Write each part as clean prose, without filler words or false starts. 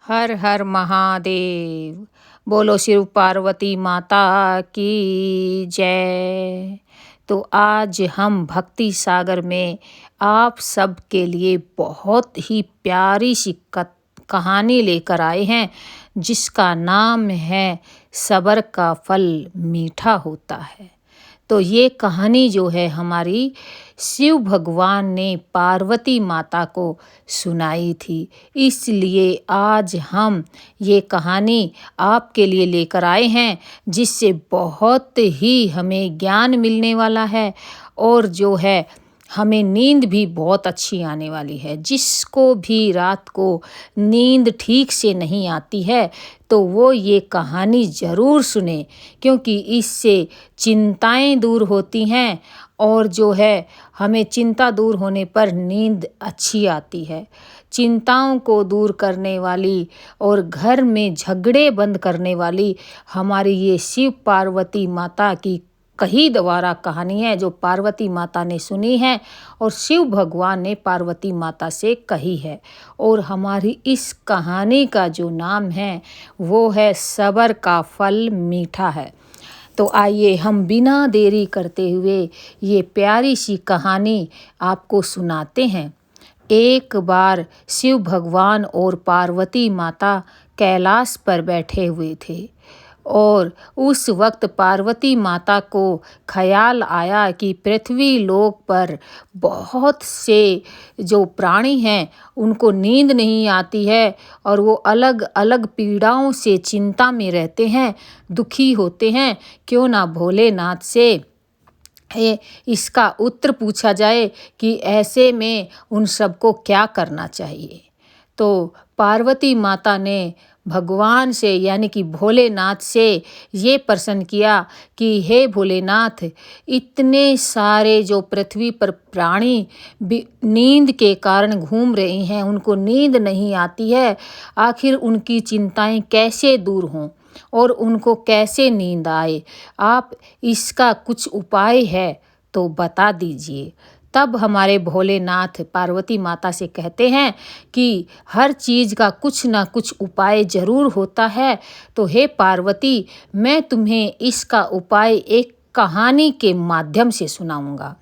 हर हर महादेव। बोलो शिव पार्वती माता की जय। तो आज हम भक्ति सागर में आप सब के लिए बहुत ही प्यारी सी कहानी लेकर आए हैं, जिसका नाम है सबर का फल मीठा होता है। तो ये कहानी जो है हमारी शिव भगवान ने पार्वती माता को सुनाई थी, इसलिए आज हम ये कहानी आपके लिए लेकर आए हैं, जिससे बहुत ही हमें ज्ञान मिलने वाला है और जो है हमें नींद भी बहुत अच्छी आने वाली है। जिसको भी रात को नींद ठीक से नहीं आती है तो वो ये कहानी ज़रूर सुने, क्योंकि इससे चिंताएं दूर होती हैं और जो है हमें चिंता दूर होने पर नींद अच्छी आती है। चिंताओं को दूर करने वाली और घर में झगड़े बंद करने वाली हमारी ये शिव पार्वती माता की कही द्वारा कहानी है, जो पार्वती माता ने सुनी है और शिव भगवान ने पार्वती माता से कही है। और हमारी इस कहानी का जो नाम है वो है सबर का फल मीठा है। तो आइए हम बिना देरी करते हुए ये प्यारी सी कहानी आपको सुनाते हैं। एक बार शिव भगवान और पार्वती माता कैलाश पर बैठे हुए थे और उस वक्त पार्वती माता को ख्याल आया कि पृथ्वी लोक पर बहुत से जो प्राणी हैं उनको नींद नहीं आती है और वो अलग अलग पीड़ाओं से चिंता में रहते हैं, दुखी होते हैं। क्यों ना भोलेनाथ से इसका उत्तर पूछा जाए कि ऐसे में उन सबको क्या करना चाहिए। तो पार्वती माता ने भगवान से यानी कि भोलेनाथ से ये प्रश्न किया कि हे भोलेनाथ, इतने सारे जो पृथ्वी पर प्राणी नींद के कारण घूम रहे हैं, उनको नींद नहीं आती है, आखिर उनकी चिंताएं कैसे दूर हों और उनको कैसे नींद आए। आप इसका कुछ उपाय है तो बता दीजिए। तब हमारे भोलेनाथ पार्वती माता से कहते हैं कि हर चीज़ का कुछ ना कुछ उपाय ज़रूर होता है। तो हे पार्वती, मैं तुम्हें इसका उपाय एक कहानी के माध्यम से सुनाऊंगा।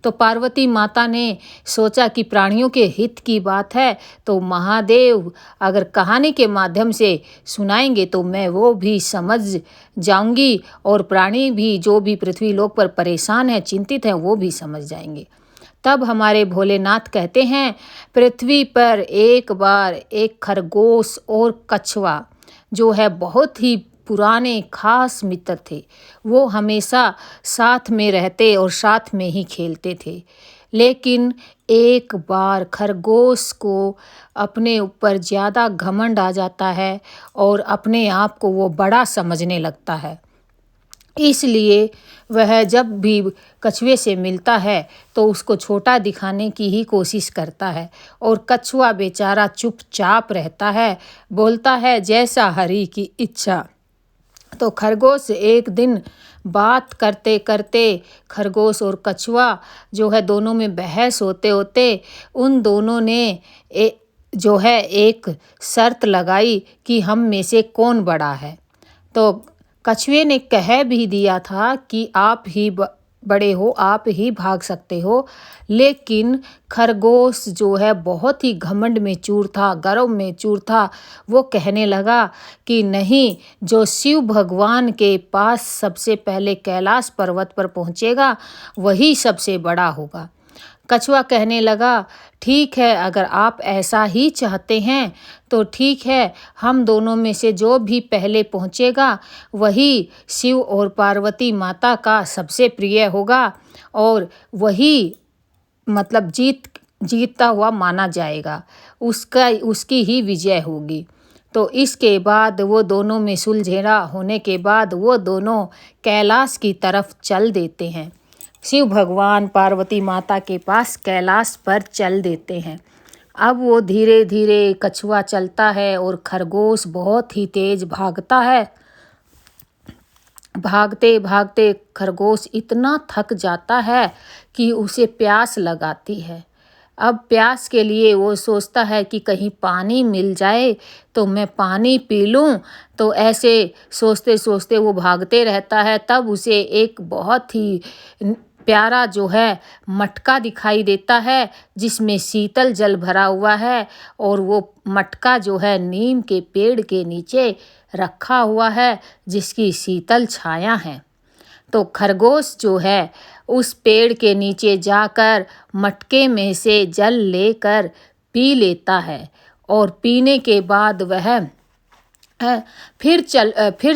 तो पार्वती माता ने सोचा कि प्राणियों के हित की बात है, तो महादेव अगर कहानी के माध्यम से सुनाएंगे तो मैं वो भी समझ जाऊंगी और प्राणी भी जो भी पृथ्वी लोक पर परेशान है, चिंतित हैं, वो भी समझ जाएंगे। तब हमारे भोलेनाथ कहते हैं, पृथ्वी पर एक बार एक खरगोश और कछुआ जो है बहुत ही पुराने खास मित्र थे। वो हमेशा साथ में रहते और साथ में ही खेलते थे। लेकिन एक बार खरगोश को अपने ऊपर ज़्यादा घमंड आ जाता है और अपने आप को वो बड़ा समझने लगता है। इसलिए वह जब भी कछुए से मिलता है तो उसको छोटा दिखाने की ही कोशिश करता है और कछुआ बेचारा चुपचाप रहता है, बोलता है जैसा हरि की इच्छा। तो खरगोश एक दिन बात करते करते खरगोश और कछुआ जो है दोनों में बहस होते होते उन दोनों ने जो है एक शर्त लगाई कि हम में से कौन बड़ा है। तो कछुए ने कह भी दिया था कि आप ही बड़े हो, आप ही भाग सकते हो। लेकिन खरगोश जो है बहुत ही घमंड में चूर था, गर्व में चूर था। वो कहने लगा कि नहीं, जो शिव भगवान के पास सबसे पहले कैलाश पर्वत पर पहुँचेगा वही सबसे बड़ा होगा। कछुआ कहने लगा, ठीक है, अगर आप ऐसा ही चाहते हैं तो ठीक है, हम दोनों में से जो भी पहले पहुँचेगा वही शिव और पार्वती माता का सबसे प्रिय होगा और वही मतलब जीतता हुआ माना जाएगा, उसकी ही विजय होगी। तो इसके बाद वो दोनों में सुलझेरा होने के बाद वो दोनों कैलाश की तरफ चल देते हैं। शिव भगवान पार्वती माता के पास कैलाश पर चल देते हैं। अब वो धीरे धीरे कछुआ चलता है और खरगोश बहुत ही तेज भागता है। भागते भागते खरगोश इतना थक जाता है कि उसे प्यास लगाती है। अब प्यास के लिए वो सोचता है कि कहीं पानी मिल जाए तो मैं पानी पी लूँ। तो ऐसे सोचते सोचते वो भागते रहता है। तब उसे एक बहुत ही प्यारा जो है मटका दिखाई देता है जिसमें शीतल जल भरा हुआ है, और वो मटका जो है नीम के पेड़ के नीचे रखा हुआ है जिसकी शीतल छाया है। तो खरगोश जो है उस पेड़ के नीचे जाकर मटके में से जल लेकर पी लेता है, और पीने के बाद वह फिर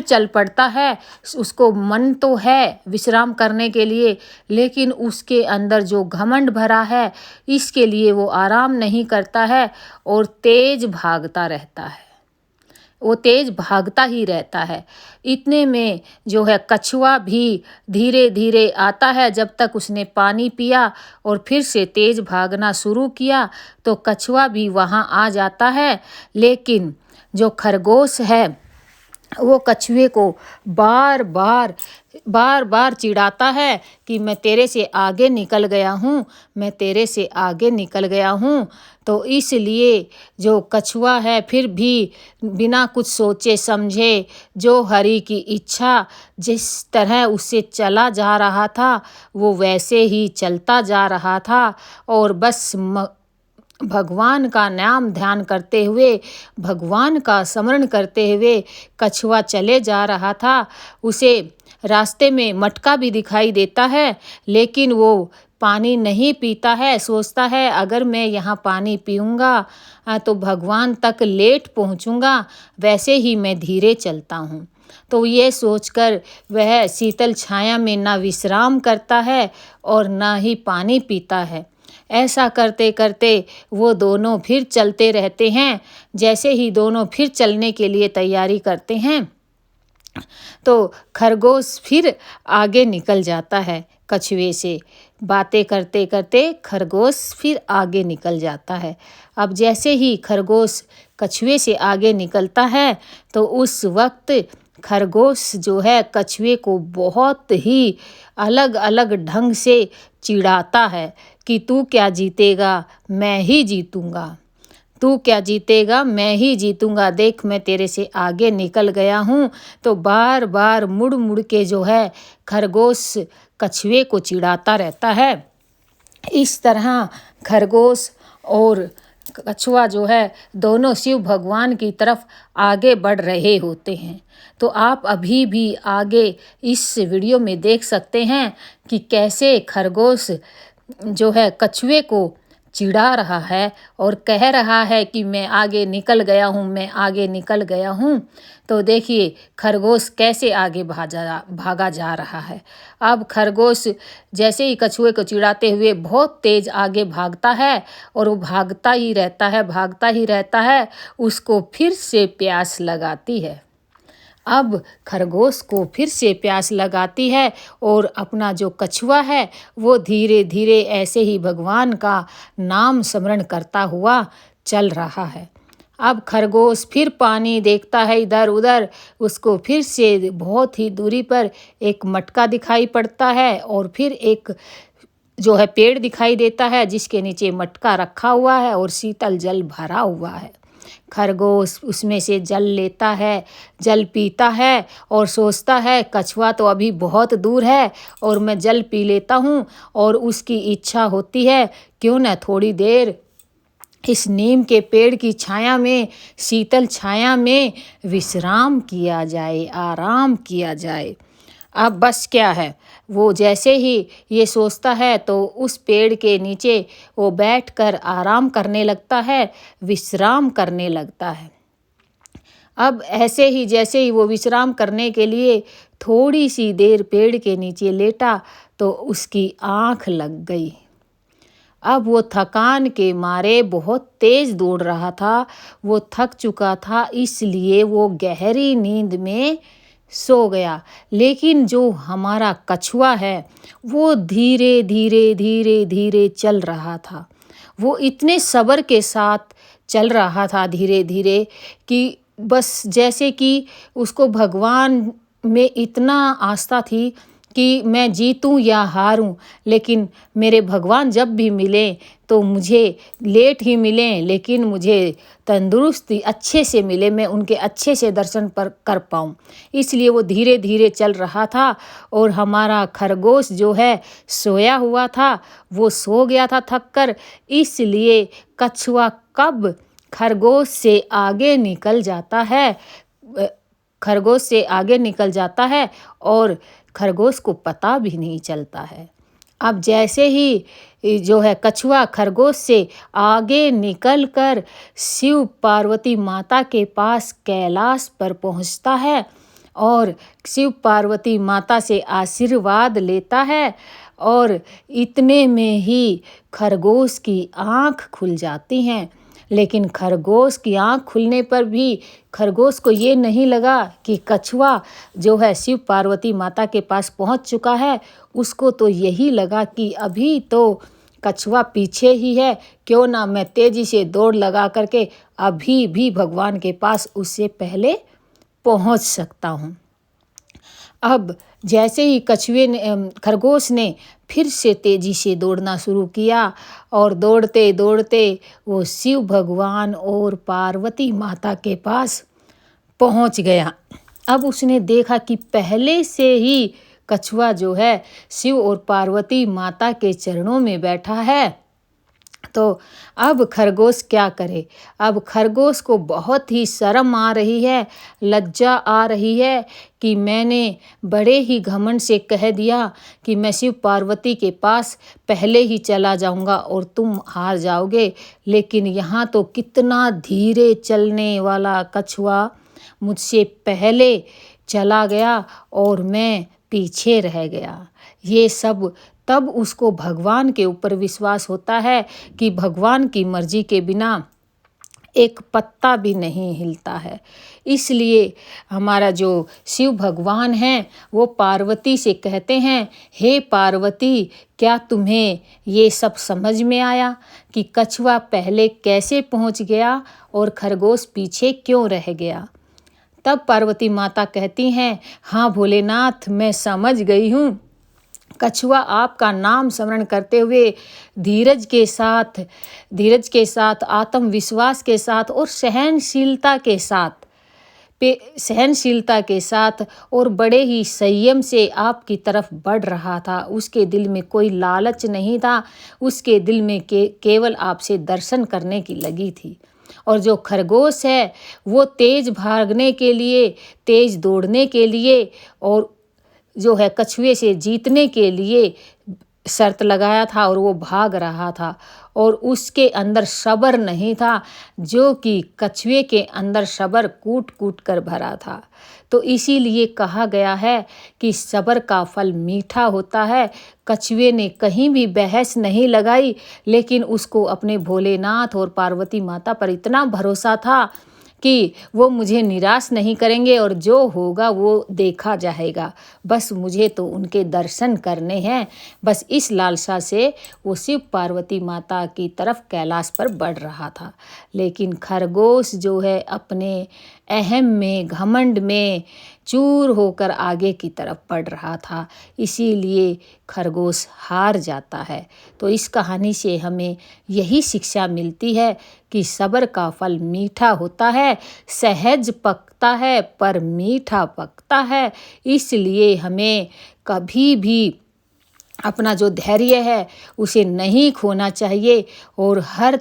चल पड़ता है। उसको मन तो है विश्राम करने के लिए, लेकिन उसके अंदर जो घमंड भरा है इसके लिए वो आराम नहीं करता है और तेज भागता रहता है। वो तेज भागता ही रहता है। इतने में जो है कछुआ भी धीरे धीरे आता है। जब तक उसने पानी पिया और फिर से तेज भागना शुरू किया तो कछुआ भी वहाँ आ जाता है। लेकिन जो खरगोश है वो कछुए को बार बार चिढ़ाता है कि मैं तेरे से आगे निकल गया हूँ, मैं तेरे से आगे निकल गया हूँ। तो इसलिए जो कछुआ है फिर भी बिना कुछ सोचे समझे जो हरि की इच्छा जिस तरह उससे चला जा रहा था वो वैसे ही चलता जा रहा था, और बस भगवान का नाम ध्यान करते हुए, भगवान का स्मरण करते हुए कछुआ चले जा रहा था। उसे रास्ते में मटका भी दिखाई देता है, लेकिन वो पानी नहीं पीता है। सोचता है अगर मैं यहाँ पानी पीऊँगा तो भगवान तक लेट पहुँचूँगा, वैसे ही मैं धीरे चलता हूँ। तो ये सोचकर वह शीतल छाया में ना विश्राम करता है और ना ही पानी पीता है। ऐसा करते करते वो दोनों फिर चलते रहते हैं। जैसे ही दोनों फिर चलने के लिए तैयारी करते हैं तो खरगोश फिर आगे निकल जाता है। कछुए से बातें करते करते खरगोश फिर आगे निकल जाता है। अब जैसे ही खरगोश कछुए से आगे निकलता है तो उस वक्त खरगोश जो है कछुए को बहुत ही अलग अलग ढंग से चिढ़ाता है कि तू क्या जीतेगा, मैं ही जीतूँगा। तू क्या जीतेगा, मैं ही जीतूँगा। देख मैं तेरे से आगे निकल गया हूँ। तो बार बार मुड़ मुड़ के जो है खरगोश कछुए को चिढ़ाता रहता है। इस तरह खरगोश और कछुआ जो है दोनों शिव भगवान की तरफ आगे बढ़ रहे होते हैं। तो आप अभी भी आगे इस वीडियो में देख सकते हैं कि कैसे खरगोश जो है कछुए को चिढ़ा रहा है और कह रहा है कि मैं आगे निकल गया हूँ, मैं आगे निकल गया हूँ। तो देखिए खरगोश कैसे आगे भागा जा रहा है। अब खरगोश जैसे ही कछुए को चिढ़ाते हुए बहुत तेज आगे भागता है, और वो भागता ही रहता है। उसको फिर से प्यास लगाती है। अब खरगोश को फिर से प्यास लगाती है, और अपना जो कछुआ है वो धीरे धीरे ऐसे ही भगवान का नाम स्मरण करता हुआ चल रहा है। अब खरगोश फिर पानी देखता है इधर उधर। उसको फिर से बहुत ही दूरी पर एक मटका दिखाई पड़ता है, और फिर एक जो है पेड़ दिखाई देता है जिसके नीचे मटका रखा हुआ है और शीतल जल भरा हुआ है। खरगोश उसमें से जल लेता है, जल पीता है और सोचता है कछुआ तो अभी बहुत दूर है और मैं जल पी लेता हूँ। और उसकी इच्छा होती है क्यों न थोड़ी देर इस नीम के पेड़ की छाया में, शीतल छाया में विश्राम किया जाए, आराम किया जाए। अब बस क्या है, वो जैसे ही ये सोचता है तो उस पेड़ के नीचे वो बैठकर आराम करने लगता है, विश्राम करने लगता है। अब ऐसे ही जैसे ही वो विश्राम करने के लिए थोड़ी सी देर पेड़ के नीचे लेटा तो उसकी आँख लग गई। अब वो थकान के मारे बहुत तेज दौड़ रहा था, वो थक चुका था, इसलिए वो गहरी नींद में सो गया। लेकिन जो हमारा कछुआ है वो धीरे चल रहा था। वो इतने सब्र के साथ चल रहा था धीरे धीरे कि बस जैसे कि उसको भगवान में इतना आस्था थी कि मैं जीतूं या हारूं, लेकिन मेरे भगवान जब भी मिलें तो मुझे लेट ही मिलें, लेकिन मुझे तंदुरुस्ती अच्छे से मिले, मैं उनके अच्छे से दर्शन पर कर पाऊँ। इसलिए वो धीरे धीरे चल रहा था और हमारा खरगोश जो है सोया हुआ था, वो सो गया था थक कर। इसलिए कछुआ कब खरगोश से आगे निकल जाता है, अ, खरगोश से आगे निकल जाता है और खरगोश को पता भी नहीं चलता है। अब जैसे ही जो है कछुआ खरगोश से आगे निकल कर शिव पार्वती माता के पास कैलाश पर पहुंचता है और शिव पार्वती माता से आशीर्वाद लेता है, और इतने में ही खरगोश की आँख खुल जाती हैं। लेकिन खरगोश की आँख खुलने पर भी खरगोश को ये नहीं लगा कि कछुआ जो है शिव पार्वती माता के पास पहुंच चुका है। उसको तो यही लगा कि अभी तो कछुआ पीछे ही है, क्यों ना मैं तेजी से दौड़ लगा करके अभी भी भगवान के पास उससे पहले पहुंच सकता हूँ। अब जैसे ही खरगोश ने फिर से तेजी से दौड़ना शुरू किया और दौड़ते दौड़ते वो शिव भगवान और पार्वती माता के पास पहुंच गया। अब उसने देखा कि पहले से ही कछुआ जो है शिव और पार्वती माता के चरणों में बैठा है। तो अब खरगोश क्या करे? अब खरगोश को बहुत ही शर्म आ रही है, लज्जा आ रही है कि मैंने बड़े ही घमंड से कह दिया कि मैं शिव पार्वती के पास पहले ही चला जाऊंगा और तुम हार जाओगे। लेकिन यहाँ तो कितना धीरे चलने वाला कछुआ मुझसे पहले चला गया और मैं पीछे रह गया। ये सब तब उसको भगवान के ऊपर विश्वास होता है कि भगवान की मर्जी के बिना एक पत्ता भी नहीं हिलता है। इसलिए हमारा जो शिव भगवान हैं वो पार्वती से कहते हैं, हे पार्वती, क्या तुम्हें ये सब समझ में आया कि कछुआ पहले कैसे पहुंच गया और खरगोश पीछे क्यों रह गया? तब पार्वती माता कहती हैं, हाँ भोलेनाथ, मैं समझ गई हूँ। कछुआ आपका नाम स्मरण करते हुए धीरज के साथ, आत्मविश्वास के साथ और सहनशीलता के साथ और बड़े ही संयम से आपकी तरफ बढ़ रहा था। उसके दिल में कोई लालच नहीं था, उसके दिल में केवल आपसे दर्शन करने की लगी थी। और जो खरगोश है वो तेज भागने के लिए, तेज दौड़ने के लिए और जो है कछुए से जीतने के लिए शर्त लगाया था और वो भाग रहा था और उसके अंदर सब्र नहीं था, जो कि कछुए के अंदर सब्र कूट कूट कर भरा था। तो इसीलिए कहा गया है कि सब्र का फल मीठा होता है। कछुए ने कहीं भी बहस नहीं लगाई, लेकिन उसको अपने भोलेनाथ और पार्वती माता पर इतना भरोसा था कि वो मुझे निराश नहीं करेंगे और जो होगा वो देखा जाएगा। बस मुझे तो उनके दर्शन करने हैं। बस इस लालसा से वो शिव पार्वती माता की तरफ कैलाश पर बढ़ रहा था। लेकिन खरगोश जो है अपने अहम में, घमंड में चूर होकर आगे की तरफ बढ़ रहा था, इसीलिए खरगोश हार जाता है। तो इस कहानी से हमें यही शिक्षा मिलती है कि सब्र का फल मीठा होता है, सहज पकता है पर मीठा पकता है। इसलिए हमें कभी भी अपना जो धैर्य है उसे नहीं खोना चाहिए और हर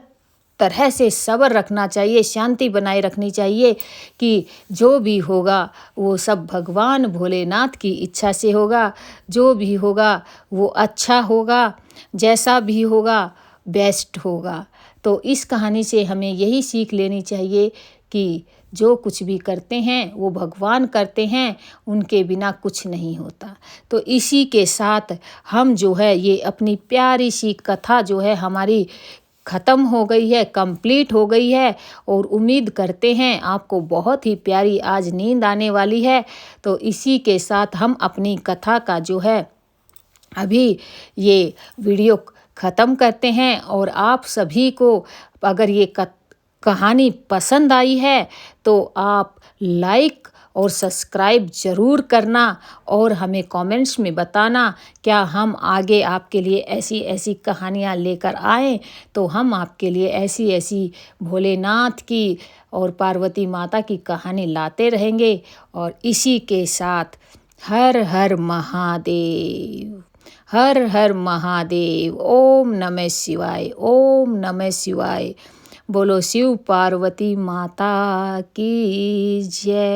तरह से सब्र रखना चाहिए, शांति बनाए रखनी चाहिए कि जो भी होगा वो सब भगवान भोलेनाथ की इच्छा से होगा। जो भी होगा वो अच्छा होगा, जैसा भी होगा बेस्ट होगा। तो इस कहानी से हमें यही सीख लेनी चाहिए कि जो कुछ भी करते हैं वो भगवान करते हैं, उनके बिना कुछ नहीं होता। तो इसी के साथ हम जो है ये अपनी प्यारी सी कथा जो है हमारी ख़त्म हो गई है, कंप्लीट हो गई है और उम्मीद करते हैं आपको बहुत ही प्यारी आज नींद आने वाली है। तो इसी के साथ हम अपनी कथा का जो है अभी ये वीडियो ख़त्म करते हैं और आप सभी को अगर ये कहानी पसंद आई है तो आप लाइक और सब्सक्राइब ज़रूर करना और हमें कमेंट्स में बताना क्या हम आगे आपके लिए ऐसी ऐसी कहानियाँ लेकर आएँ तो हम आपके लिए ऐसी ऐसी भोलेनाथ की और पार्वती माता की कहानी लाते रहेंगे। और इसी के साथ हर हर महादेव, हर हर महादेव, ओम नमः शिवाय, ओम नमः शिवाय। बोलो शिव पार्वती माता की जय।